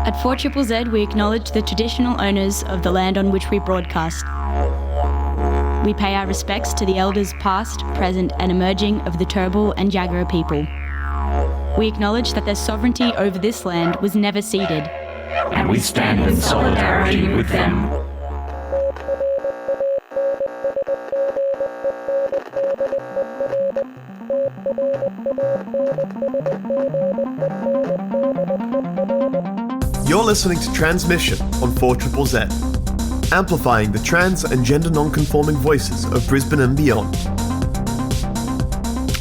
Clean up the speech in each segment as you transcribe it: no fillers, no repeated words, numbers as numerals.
At 4ZZZ, we acknowledge the traditional owners of the land on which we broadcast. We pay our respects to the elders past, present and emerging of the Turrbal and Jagera people. We acknowledge that their sovereignty over this land was never ceded. And we stand in solidarity with them. You're listening to Tranzmission on 4ZZZ, amplifying the trans and gender non-conforming voices of Brisbane and beyond.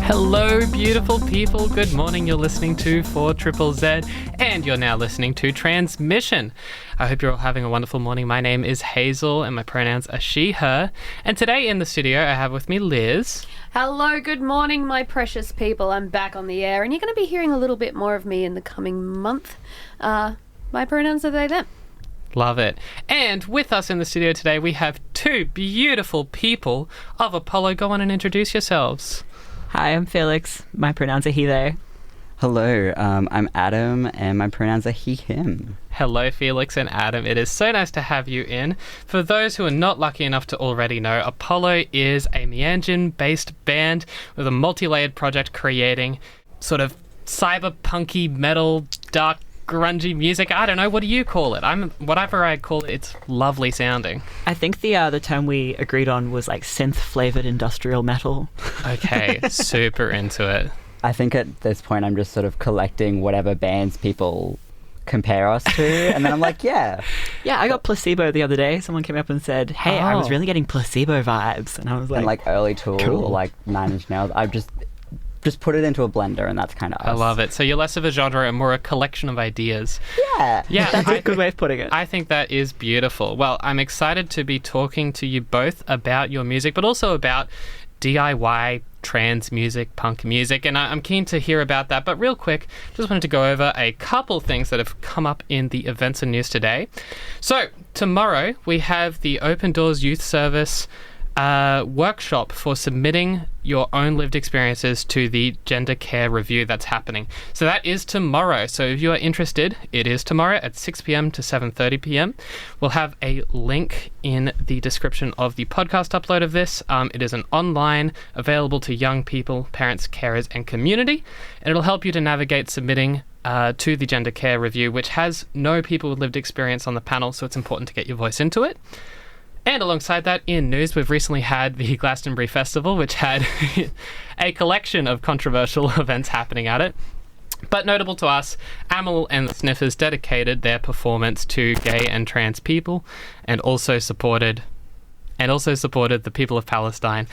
Hello, beautiful people. Good morning. You're listening to 4ZZZ, and you're now listening to Tranzmission. I hope you're all having a wonderful morning. My name is Hazel, and my pronouns are she, her. And today in the studio, I have with me Liz. Hello, good morning, my precious people. I'm back on the air, and you're going to be hearing a little bit more of me in the coming month. My pronouns are they, them. Love it. And with us in the studio today, we have two beautiful people of Apollo. Go on and introduce yourselves. Hi, I'm Felix. My pronouns are he, they. Hello, I'm Adam, and my pronouns are he, him. Hello, Felix and Adam. It is so nice to have you in. For those who are not lucky enough to already know, Apollo is a Meanjin-based band with a multi-layered project creating sort of cyber-punky, metal, dark, grungy music. I don't know, what do you call it? Whatever I call it, it's lovely sounding. I think the term we agreed on was like synth-flavoured industrial metal. Okay, super into it. I think at this point I'm just sort of collecting whatever bands people compare us to, and then I'm like, yeah. Yeah, I got Placebo the other day. Someone came up and said, hey, I was really getting Placebo vibes. And I was like... And like Early Tool, cool. Or like Nine Inch Nails. I've just put it into a blender, and that's kind of us. I love it. So you're less of a genre and more a collection of ideas. Yeah. Yeah, that's a good way of putting it. I think that is beautiful. Well, I'm excited to be talking to you both about your music, but also about DIY trans music, punk music, and I'm keen to hear about that. But real quick, just wanted to go over a couple things that have come up in the events and news today. So tomorrow we have the Open Doors Youth Service workshop for submitting your own lived experiences to the gender care review that's happening. So that is tomorrow. So if you are interested, it is tomorrow at 6 p.m. to 7:30 p.m. We'll have a link in the description of the podcast upload of this. It is an online, available to young people, parents, carers, and community. And it'll help you to navigate submitting to the gender care review, which has no people with lived experience on the panel, so it's important to get your voice into it. And alongside that, in news, we've recently had the Glastonbury Festival, which had a collection of controversial events happening at it. But notable to us, Amyl and the Sniffers dedicated their performance to gay and trans people, and also supported the people of Palestine.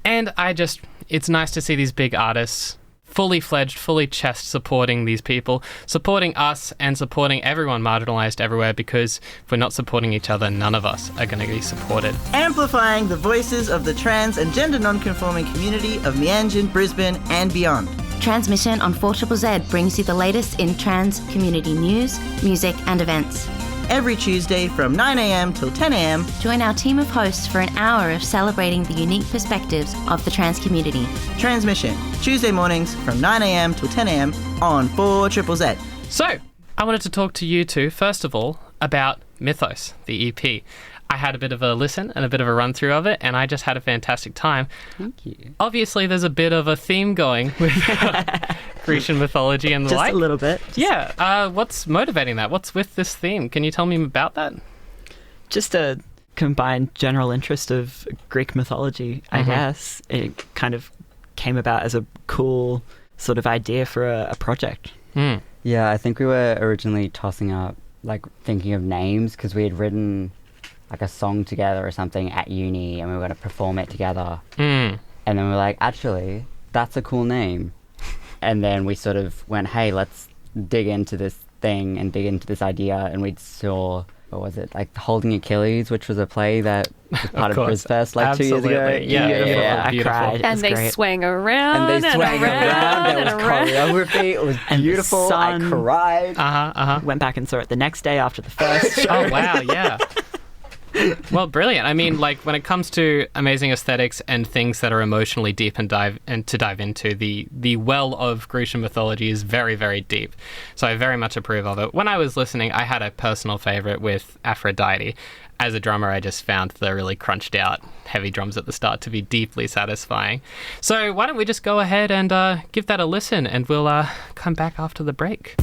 And it's nice to see these big artists fully fledged, fully chest supporting these people, supporting us and supporting everyone marginalised everywhere, because if we're not supporting each other, none of us are going to be supported. Amplifying the voices of the trans and gender non-conforming community of Meanjin, Brisbane and beyond. Tranzmission on 4ZZZ brings you the latest in trans community news, music and events. Every Tuesday from 9am till 10am. Join our team of hosts for an hour of celebrating the unique perspectives of the trans community. Tranzmission, Tuesday mornings from 9am till 10am on 4ZZZ. So, I wanted to talk to you two, first of all, about Mythos, the EP. I had a bit of a listen and a bit of a run through of it, and I just had a fantastic time. Thank you. Obviously, there's a bit of a theme going with Grecian mythology and the like. Just a little bit. Yeah. What's motivating that? What's with this theme? Can you tell me about that? Just a combined general interest of Greek mythology, I guess. It kind of came about as a cool sort of idea for a project. Mm. Yeah, I think we were originally tossing up, like, thinking of names, because we had written like a song together or something at uni, and we were going to perform it together. And then we were like, actually, that's a cool name. And then we sort of went, hey, let's dig into this thing and dig into this idea. And we saw, what was it, like Holding Achilles, which was a play that was part of BrisFest like 2 years ago. Yeah, I cried. And they great. swang around and they swang around. There was choreography. It was beautiful. I cried. Went back and saw it the next day after the first show. Oh, wow, yeah. Well, brilliant. I mean, like, when it comes to amazing aesthetics and things that are emotionally deep and dive into, the well of Grecian mythology is very, very deep. So I very much approve of it. When I was listening, I had a personal favorite with Aphrodite. As a drummer, I just found the really crunched out heavy drums at the start to be deeply satisfying. So why don't we just go ahead and give that a listen, and we'll come back after the break.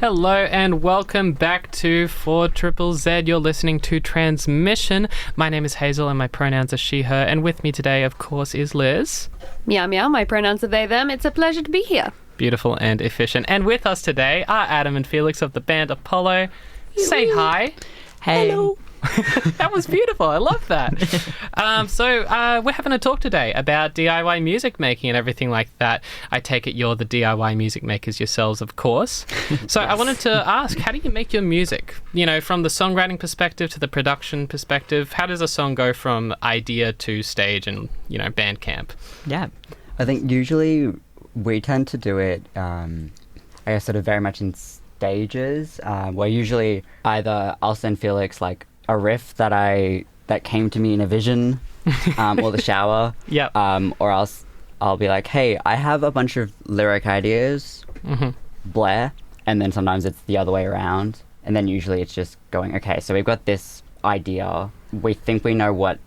Hello and welcome back to 4ZZZ. You're listening to Tranzmission. My name is Hazel and my pronouns are she, her. And with me today, of course, is Liz. Meow meow, my pronouns are they, them. It's a pleasure to be here. Beautiful and efficient. And with us today are Adam and Felix of the band Apollo. Say hi. Hey. Hello. That was beautiful. I love that. So we're having a talk today about DIY music making and everything like that. I take it you're the DIY music makers yourselves, of course. So I wanted to ask, how do you make your music? You know, from the songwriting perspective to the production perspective, how does a song go from idea to stage and, you know, Bandcamp? Yeah. I think usually we tend to do it, I guess, sort of very much in stages, where usually either I'll send Felix like a riff that came to me in a vision, or the shower. Yep. Or else I'll be like, hey, I have a bunch of lyric ideas, Blair, and then sometimes it's the other way around. And then usually it's just going, okay, so we've got this idea. We think we know what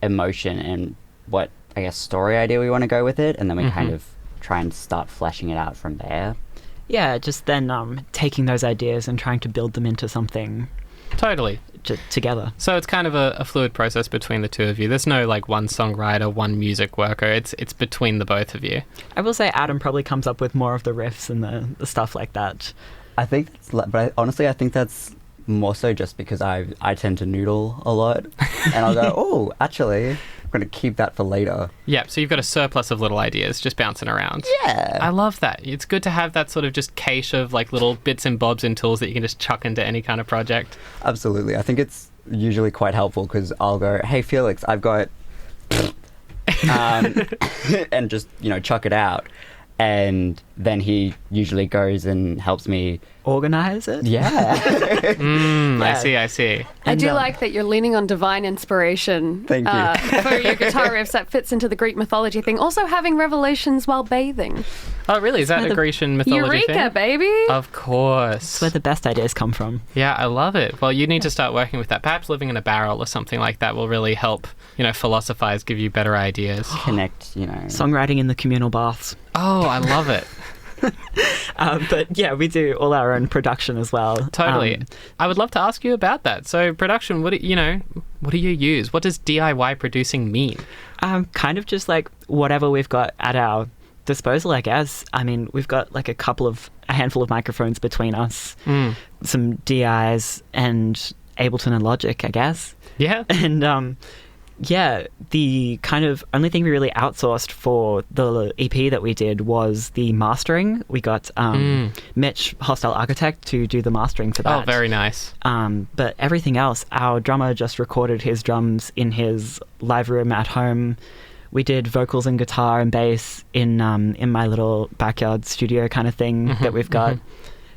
emotion and what, I guess, story idea we want to go with it. And then we kind of try and start fleshing it out from there. Yeah, just then taking those ideas and trying to build them into something Totally. Together. So it's kind of a fluid process between the two of you. There's no like one songwriter, one music worker. It's between the both of you. I will say Adam probably comes up with more of the riffs and the stuff like that. I think, honestly, I think that's more so just because I tend to noodle a lot, and I'll go, oh, actually, I'm going to keep that for later. Yeah, so you've got a surplus of little ideas just bouncing around. Yeah. I love that. It's good to have that sort of just cache of like little bits and bobs and tools that you can just chuck into any kind of project. Absolutely. I think it's usually quite helpful because I'll go, hey, Felix, I've got... and just, chuck it out. And then he usually goes and helps me organize it. Yeah. I see. I do like that you're leaning on divine inspiration. Thank you. For your guitar riffs. That fits into the Greek mythology thing. Also having revelations while bathing. Oh, really? Is that a Grecian mythology thing? EUREKA, baby! Of course. That's where the best ideas come from. Yeah, I love it. Well, you need to start working with that. Perhaps living in a barrel or something like that will really help, philosophize, give you better ideas. Connect, Songwriting in the communal baths. Oh, I love it. But yeah, we do all our own production as well. Totally. I would love to ask you about that. So production, what do you use? What does DIY producing mean? Kind of just like whatever we've got at our disposal, I guess. I mean, we've got like a handful of microphones between us, some DIs and Ableton and Logic, I guess. Yeah. And the kind of only thing we really outsourced for the EP that we did was the mastering. We got Mitch, Hostile Architect, to do the mastering for that. Oh, very nice. But everything else, our drummer just recorded his drums in his live room at home. We did vocals and guitar and bass in my little backyard studio kind of thing that we've got.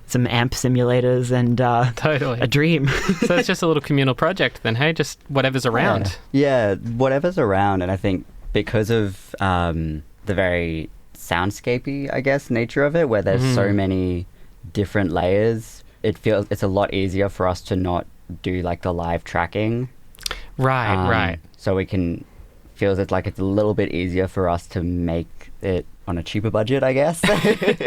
Some amp simulators and totally a dream. So it's just a little communal project then, hey? Just whatever's around. Yeah, whatever's around. And I think because of the very soundscapey, I guess, nature of it, where there's so many different layers, it's a lot easier for us to not do like the live tracking. Right. So feels like it's a little bit easier for us to make it on a cheaper budget, I guess.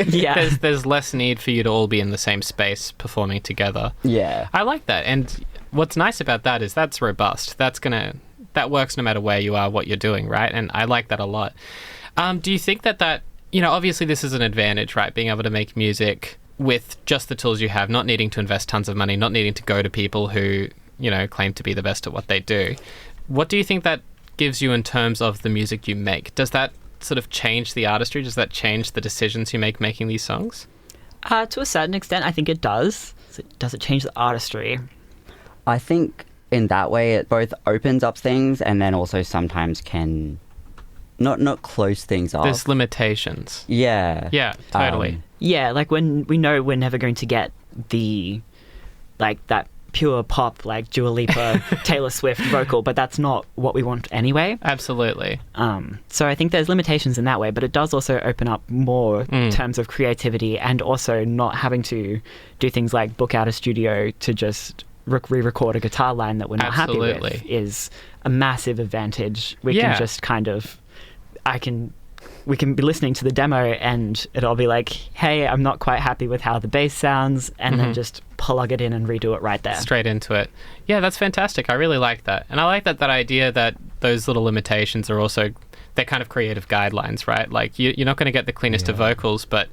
Yeah. There's less need for you to all be in the same space performing together. Yeah. I like that. And what's nice about that is that's robust. That works no matter where you are, what you're doing, right? And I like that a lot. Do you think that obviously this is an advantage, right? Being able to make music with just the tools you have, not needing to invest tons of money, not needing to go to people who, claim to be the best at what they do. What do you think that gives you in terms of the music you make? Does that sort of change the artistry? Does that change the decisions you make making these songs? To a certain extent, I think it does. Does it change the artistry? I think in that way it both opens up things and then also sometimes can not close things off. There's limitations. Yeah. Yeah, totally. Yeah, like when we know we're never going to get that pure pop like Dua Lipa, Taylor Swift vocal, but that's not what we want anyway. Absolutely. So I think there's limitations in that way, but it does also open up more in terms of creativity and also not having to do things like book out a studio to just re-record a guitar line that we're not happy with is a massive advantage. We can just we can be listening to the demo and it'll be like, hey, I'm not quite happy with how the bass sounds, and then just plug it in and redo it right there. Straight into it. Yeah, that's fantastic. I really like that. And I like that idea that those little limitations are also, they're kind of creative guidelines, right? Like you're not going to get the cleanest of vocals, but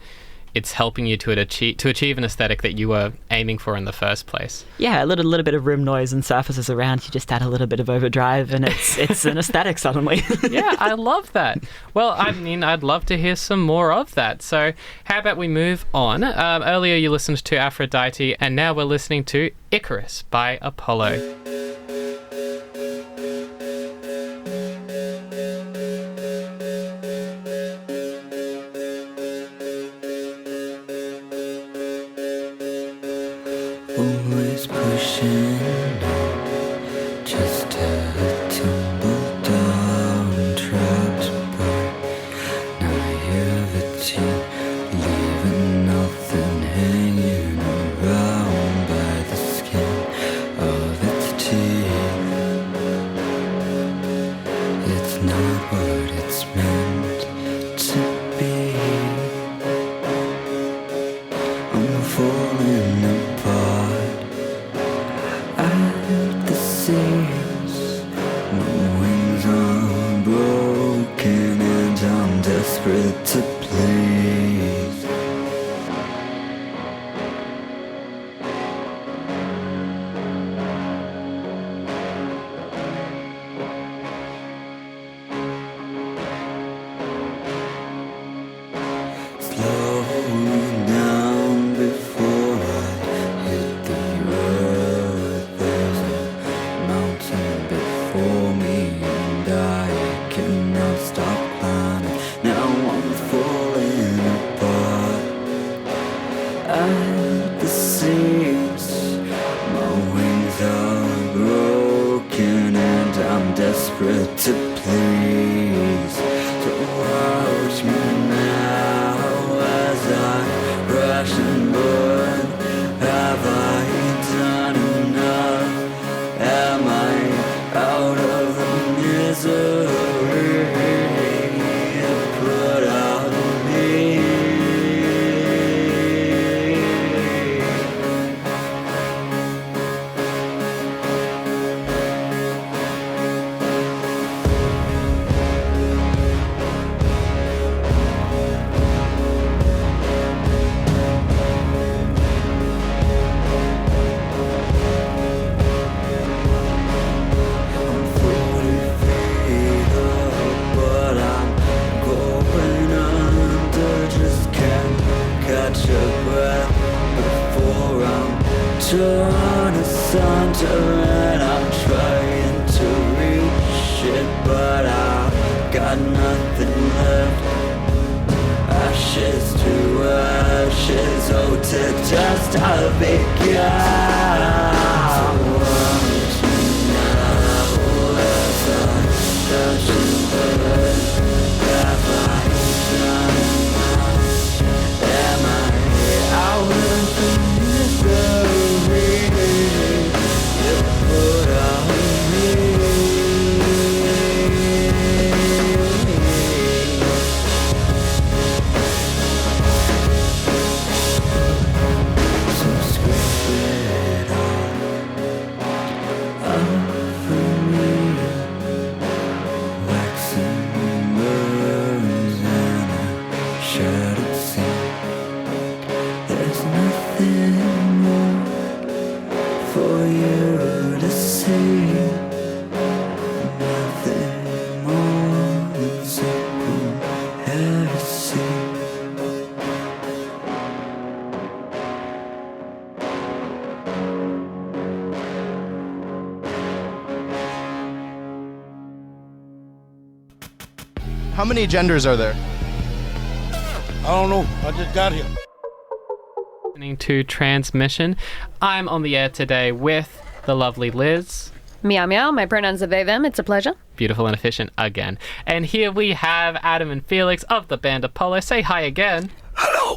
it's helping you to achieve an aesthetic that you were aiming for in the first place. Yeah, a little bit of room noise and surfaces around. You just add a little bit of overdrive, and it's an aesthetic suddenly. Yeah, I love that. Well, I mean, I'd love to hear some more of that. So how about we move on? Earlier you listened to Aphrodite, and now we're listening to Icarus by Apollo. Always pushing on, just a tumble down trapped by naivety, leaving nothing hanging around by the skin of its teeth. It's not what it's meant to be. I'm falling apart at the seams. My wings are broken and I'm desperate to please. Slowing down before I hit the earth. There's a mountain before me and I cannot stop climbing. Now I'm falling apart at the seams. My wings are broken and I'm desperate to please. So watch me now as I rush and burn. Have I done enough? Am I out of the misery you put out of me? I'm 40 feet up, but I'm going under. Just can't catch a breath before I'm torn asunder. And I'm trying to reach it, but I've got nothing left. Ashes to ashes, oh, to just have begun. Watch me now as I touch and burn. Have I done enough? Am I out of the misery you put on me? So script it up for me. Waxing burns and a shattered scene. There's nothing more for you to see. Nothing more than simple heresy. How many genders are there? I don't know. I just got here. Listening to Tranzmission. I'm on the air today with the lovely Liz. Meow meow, my pronouns are they, them. It's a pleasure. Beautiful and efficient again. And here we have Adam and Felix of the band Apollo. Say hi again.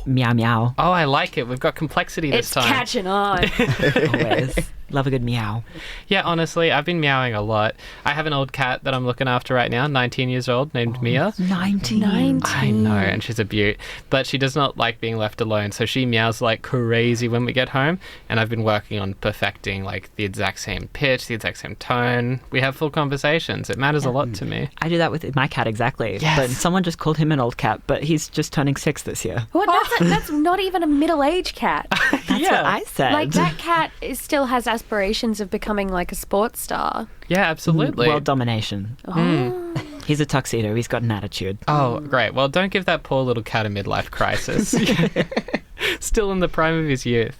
Meow meow. Oh, I like it. We've got complexity this It's time. catching on. Always. Love a good meow. Yeah, honestly, I've been meowing a lot. I have an old cat that I'm looking after right now, 19 years old, named Mia. 19. I know, and she's a beaut. But she does not like being left alone, so she meows like crazy when we get home. And I've been working on perfecting like the exact same pitch, the exact same tone. We have full conversations. It matters a lot to me. I do that with my cat exactly. Yes. But someone just called him an old cat, but he's just turning 6 this year. What? That's not even a middle-aged cat. That's what I said. Like, that cat still has aspirations of becoming like a sports star. Yeah, absolutely. World domination. He's a tuxedo. He's got an attitude. Oh, great. Well, don't give that poor little cat a midlife crisis. Still in the prime of his youth.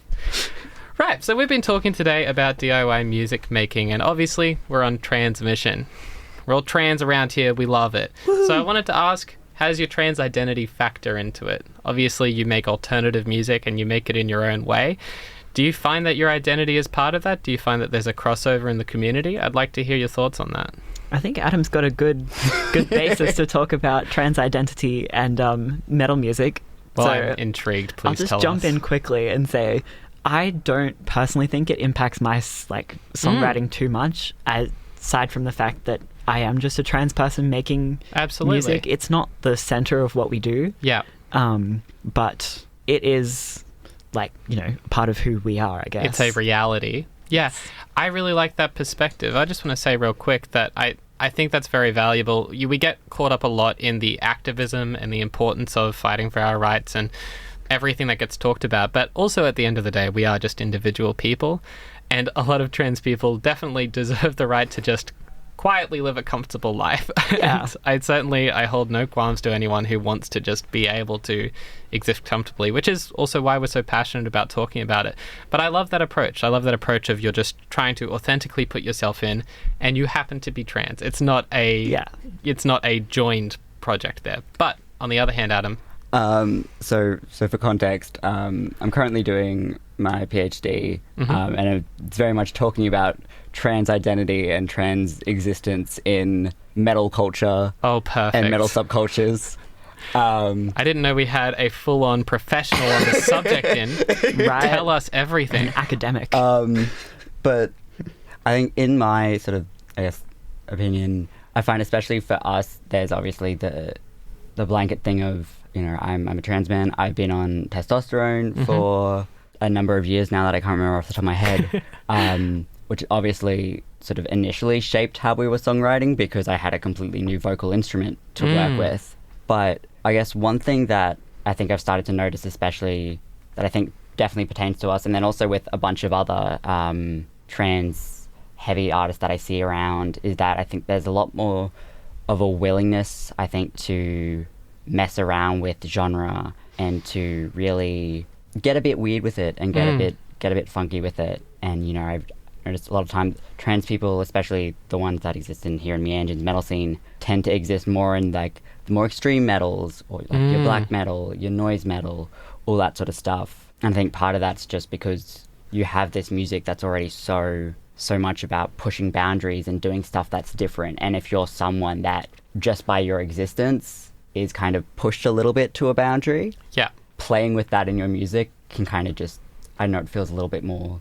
Right, so we've been talking today about DIY music making, and obviously we're on Tranzmission. We're all trans around here. We love it. Woo-hoo. So I wanted to ask, how does your trans identity factor into it? Obviously, you make alternative music and you make it in your own way. Do you find that your identity is part of that? Do you find that there's a crossover in the community? I'd like to hear your thoughts on that. I think Adam's got a good basis to talk about trans identity and metal music. Well, so I'm intrigued. Please tell us. I'll just jump in quickly and say, I don't personally think it impacts my songwriting too much, aside from the fact that I am just a trans person making music. It's not the center of what we do. Yeah. But it is part of who we are, I guess. It's a reality. Yeah. I really like that perspective. I just want to say real quick that I think that's very valuable. We get caught up a lot in the activism and the importance of fighting for our rights and everything that gets talked about. But also at the end of the day, we are just individual people. And a lot of trans people definitely deserve the right to just quietly live a comfortable life. Yeah. And I hold no qualms to anyone who wants to just be able to exist comfortably, which is also why we're so passionate about talking about it. But I love that approach. I love that approach of you're just trying to authentically put yourself in, and you happen to be trans. It's not a joined project there. But on the other hand, Adam. So for context, I'm currently doing my PhD, and it's very much talking about trans identity and trans existence in metal culture. Oh, perfect. And metal subcultures. I didn't know we had a full-on professional on the subject in. Right. Tell us everything. An academic. But I think in my sort of, opinion, I find especially for us, there's obviously the blanket thing of, I'm a trans man. I've been on testosterone for a number of years now that I can't remember off the top of my head, which obviously sort of initially shaped how we were songwriting because I had a completely new vocal instrument to work with. But I guess one thing that I think I've started to notice, especially that I think definitely pertains to us, and then also with a bunch of other trans heavy artists that I see around, is that I think there's a lot more of a willingness, I think, to mess around with genre and to really get a bit weird with it and get a bit funky with it. And I've noticed a lot of times trans people, especially the ones that exist in here in Meanjin's metal scene, tend to exist more in like the more extreme metals, or like your black metal, your noise metal, all that sort of stuff. And I think part of that's just because you have this music that's already so much about pushing boundaries and doing stuff that's different. And if you're someone that just by your existence is kind of pushed a little bit to a boundary, playing with that in your music can kind of just, I don't know, it feels a little bit more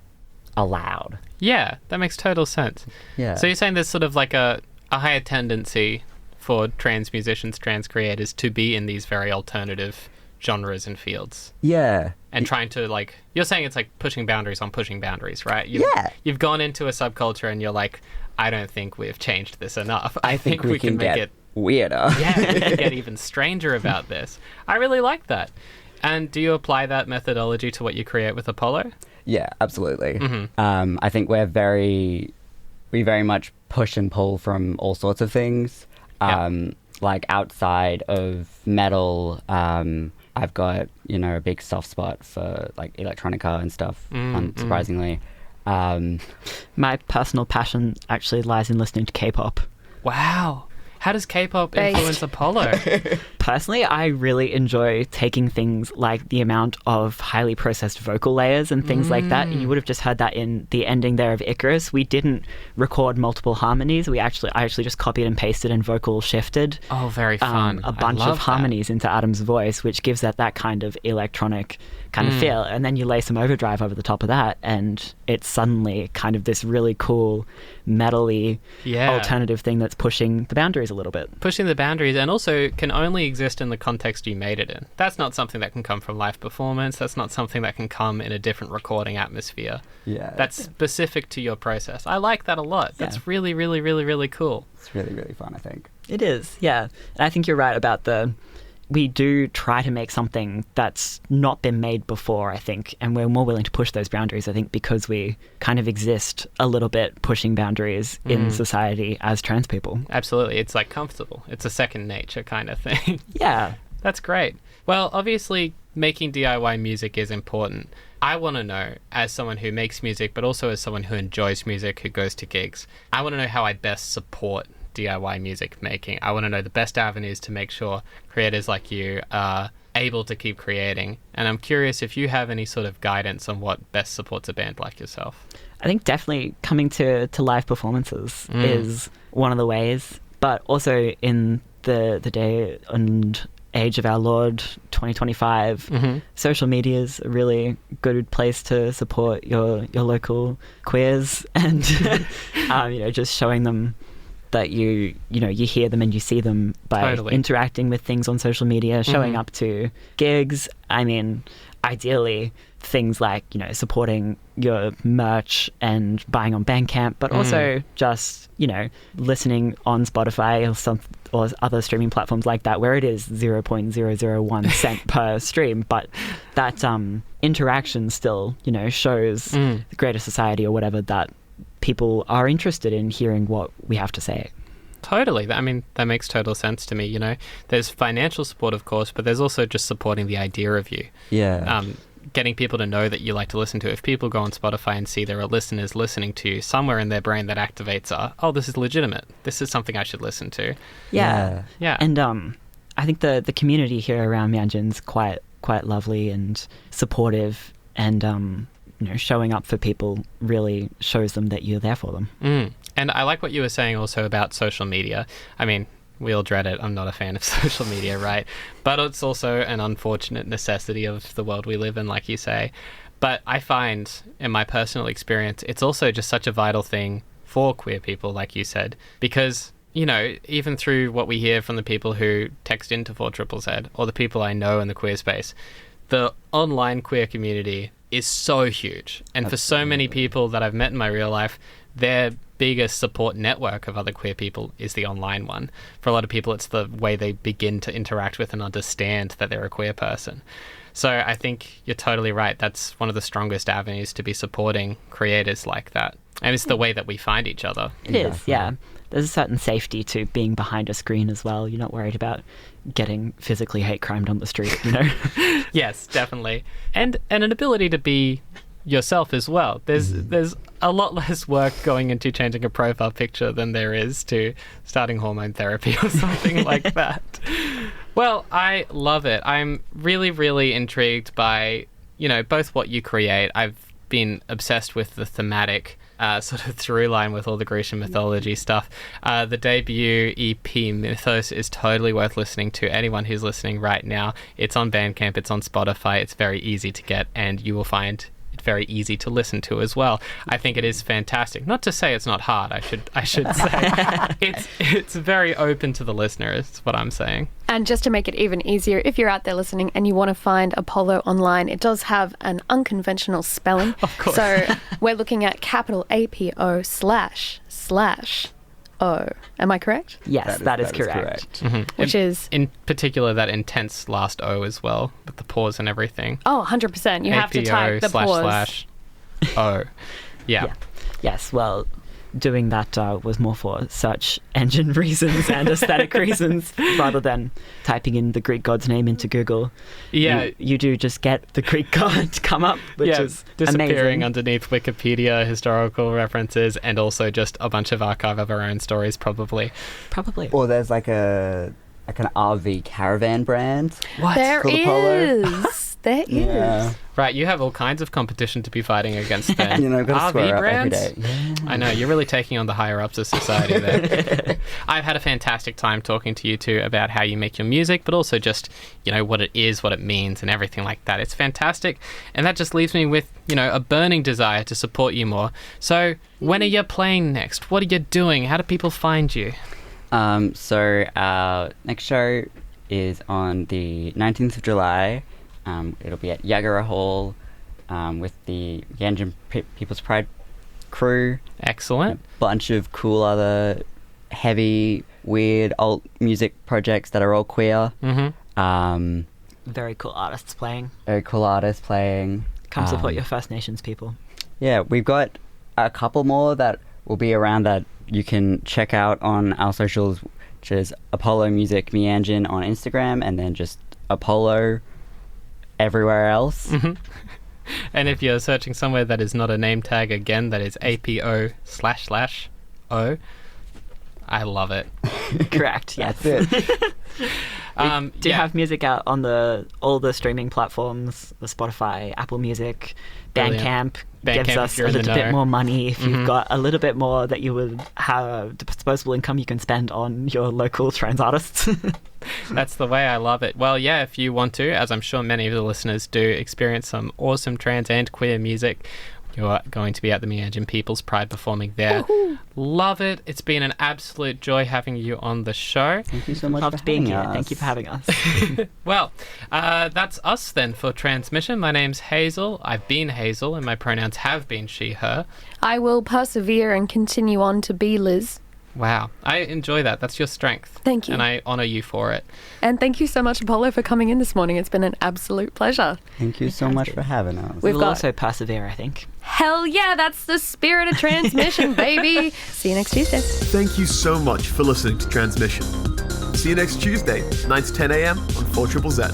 allowed. Yeah, that makes total sense. Yeah. So you're saying there's sort of like a higher tendency for trans musicians, trans creators to be in these very alternative genres and fields. Yeah. And trying to you're saying it's like pushing boundaries on pushing boundaries, right? You've gone into a subculture and you're like, I don't think we've changed this enough. I think we can make it weirder. Yeah, we can get even stranger about this. I really like that. And do you apply that methodology to what you create with Apollo? Yeah, absolutely. I think we very much push and pull from all sorts of things. Like outside of metal, I've got, a big soft spot for like electronica and stuff, unsurprisingly. My personal passion actually lies in listening to K-pop. Wow. How does K-pop influence Apollo? Personally, I really enjoy taking things like the amount of highly processed vocal layers and things like that. You would have just heard that in the ending there of Icarus. We didn't record multiple harmonies. I actually just copied and pasted and vocal shifted. Oh, very fun. A bunch of harmonies into Adam's voice, which gives that kind of electronic kind of feel. And then you lay some overdrive over the top of that, and it's suddenly kind of this really cool metal-y alternative thing that's pushing the boundaries a little bit. Pushing the boundaries, and also can only exist in the context you made it in. That's not something that can come from live performance. That's not something that can come in a different recording atmosphere. Yeah. That's specific to your process. I like that a lot. That's really, really, really, really cool. It's really, really fun, I think. It is, yeah. And I think you're right about we do try to make something that's not been made before, I think, and we're more willing to push those boundaries, I think, because we kind of exist a little bit pushing boundaries in society as trans people. Absolutely. It's like comfortable. It's a second nature kind of thing. Yeah. That's great. Well, obviously, making DIY music is important. I want to know, as someone who makes music, but also as someone who enjoys music, who goes to gigs, I want to know how I best support DIY music making. I want to know the best avenues to make sure creators like you are able to keep creating. And I'm curious if you have any sort of guidance on what best supports a band like yourself. I think definitely coming to live performances is one of the ways, but also in the day and age of our Lord 2025, social media is a really good place to support your local queers and just showing them that you hear them and you see them by interacting with things on social media, showing up to gigs. I mean, ideally things like, supporting your merch and buying on Bandcamp, but also just, listening on Spotify or other streaming platforms like that, where it is 0.001 cent per stream, but that interaction still, shows the greater society or whatever that people are interested in hearing what we have to say. Totally. I mean, that makes total sense to me. There's financial support, of course, but there's also just supporting the idea of you. Yeah. Getting people to know that you like to listen to. If people go on Spotify and see there are listeners listening to you, somewhere in their brain that activates, this is legitimate. This is something I should listen to. Yeah. And I think the community here around Meanjin's quite lovely and supportive, and showing up for people really shows them that you're there for them. And I like what you were saying also about social media. I mean, we all dread it. I'm not a fan of social media, right? But it's also an unfortunate necessity of the world we live in, like you say. But I find, in my personal experience, it's also just such a vital thing for queer people, like you said, because, even through what we hear from the people who text into 4ZZZ or the people I know in the queer space, the online queer community is so huge. And for so many people that I've met in my real life, their biggest support network of other queer people is the online one. For a lot of people, it's the way they begin to interact with and understand that they're a queer person. So I think you're totally right. That's one of the strongest avenues to be supporting creators like that. And it's the way that we find each other. It is, yeah. There's a certain safety to being behind a screen as well. You're not worried about getting physically hate crimed on the street, Yes, definitely. And an ability to be yourself as well. There's a lot less work going into changing a profile picture than there is to starting hormone therapy or something like that. Well, I love it. I'm really, really intrigued by, both what you create. I've been obsessed with the thematic sort of through line with all the Grecian mythology stuff. The debut EP Mythos is totally worth listening to. Anyone who's listening right now, it's on Bandcamp, it's on Spotify, it's very easy to get, and you will find it very easy to listen to as well. I think it is fantastic. Not to say it's not hard, I should say. It's very open to the listener, is what I'm saying. And just to make it even easier, if you're out there listening and you want to find Apollo online, it does have an unconventional spelling. Of course. So we're looking at capital APO / O. Am I correct? Yes, that is correct. Mm-hmm. Which is... In particular, that intense last O as well, with the pause and everything. Oh, 100%. You have to type the pause. // O. Yeah. Yes, well, doing that was more for search engine reasons and aesthetic reasons rather than typing in the Greek god's name into Google. Yeah. You do just get the Greek god to come up, which is disappearing amazing. Underneath Wikipedia historical references and also just a bunch of archive of our own stories, probably. Or there's like a like an RV caravan brand. What? There Called Apollo. is. There is. Yeah. Right, you have all kinds of competition to be fighting against there. You know, gotta swear RV up every brands? day. Yeah. I know, you're really taking on the higher ups of society there. I've had a fantastic time talking to you two about how you make your music, but also just, you know, what it is, what it means, and everything like that. It's fantastic. And that just leaves me with, you know, a burning desire to support you more. So, when are you playing next? What are you doing? How do people find you? So our next show is on the 19th of July. It'll be at Yuggera Hall with the Magandjin People's Pride crew. Excellent. A bunch of cool other heavy, weird alt music projects that are all queer. Mm-hmm. Very cool artists playing. Very cool artists playing. Come support your First Nations people. Yeah, we've got a couple more that will be around that you can check out on our socials, which is Apollo Music Meanjin on Instagram, and then just Apollo everywhere else. Mm-hmm. And if you're searching somewhere that is not a name tag, again, that is APO//O. I love it. Correct, yes. That's it. Do you have music out on all the streaming platforms, the Spotify, Apple Music, Bandcamp? Gives us a little bit more money if you've got a little bit more that you would have disposable income you can spend on your local trans artists. That's the way I love it. Well, yeah, if you want to, as I'm sure many of the listeners do, experience some awesome trans and queer music, you're going to be at the Meanjin People's Pride performing there. Woohoo! Love it. It's been an absolute joy having you on the show. Thank you so much Loved for being having here. us. Thank you for having us. Well, that's us then for Tranzmission. My name's Hazel. I've been Hazel, and my pronouns have been she, her. I will persevere and continue on to be Liz. Wow. I enjoy that. That's your strength. Thank you. And I honour you for it. And thank you so much, Apollo, for coming in this morning. It's been an absolute pleasure. Thank you so much for having us. We'll also persevere, I think. Hell yeah, that's the spirit of Tranzmission, baby. See you next Tuesday. Thank you so much for listening to Tranzmission. See you next Tuesday, 9 to 10 a.m. on 4ZZZ.